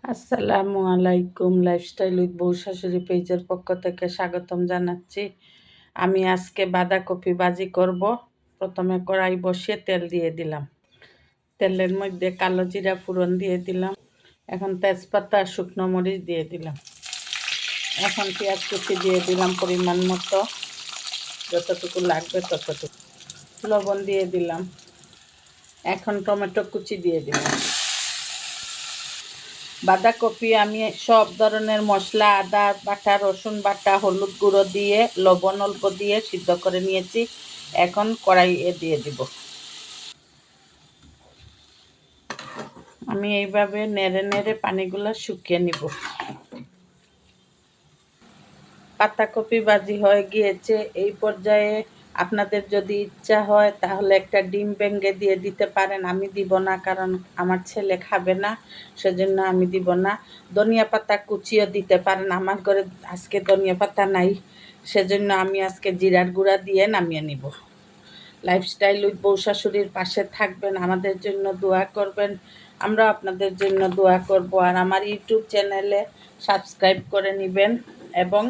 আসসালামু আলাইকুম। Lifestyle with বউ শাশুড়ি পেজের পক্ষ থেকে স্বাগতম জানাচ্ছি। আমি আজকে বাঁধাকপি ভাজি করব। প্রথমে কড়াই বসিয়ে তেল দিয়ে দিলাম। তেলের মধ্যে কালো জিরা ফোড়ন দিয়ে দিলাম। এখন তেজপাতা শুকনো মরিচ দিয়ে দিলাম। এখন পেঁয়াজ কুচি দিয়ে দিলাম পরিমাণ মতো, যতটুকু লাগবে ততটুকু। লবণ দিয়ে দিলাম। এখন টমেটো কুচি দিয়ে দিলাম। বাঁধাকপি আমি সব ধরনের মশলা, আদা বাটা, রসুন বাটা, হলুদ গুঁড়ো দিয়ে, লবণ অল্প দিয়ে সিদ্ধ করে নিয়েছি। এখন কড়াইয়ে দিয়ে দিব। আমি এইভাবে নেড়ে নেড়ে পানিগুলো শুকিয়ে নিব। পাতাকপি ভাজি হয়ে গিয়েছে। এই পর্যায়ে আপনাদের যদি ইচ্ছা হয় তাহলে একটা ডিম ভেঙে দিয়ে দিতে পারেন। আমি দিব না, কারণ আমার ছেলে খাবে না, সেজন্য আমি দিব না। ধনিয়া পাতা কুচিও দিতে পারেন। আমার ঘরে আজকে ধনিয়া পাতা নাই, সেজন্য আমি আজকে জিরার গুঁড়া দিয়ে নামিয়ে নিব। লাইফস্টাইল উইথ বউ শাশুড়ির পাশে থাকবেন, আমাদের জন্য দোয়া করবেন, আমরা আপনাদের জন্য দোয়া করব। আর আমার ইউটিউব চ্যানেলে সাবস্ক্রাইব করে নেবেন এবং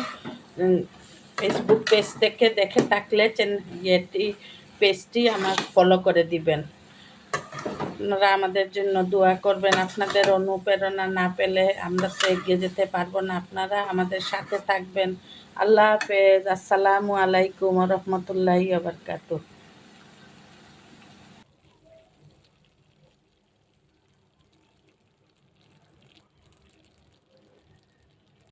ফেসবুক পেজ থেকে দেখে থাকলে পেজটি আমার ফলো করে দিবেন। আপনারা আমাদের জন্য দোয়া করবেন। আপনাদের অনুপ্রেরণা না পেলে আমরা তো এগিয়ে যেতে পারবো না। আপনারা আমাদের সাথে থাকবেন। আল্লাহ হাফেজ। আসসালামু আলাইকুম ওয়া রাহমাতুল্লাহি ওয়া বারাকাতুহু।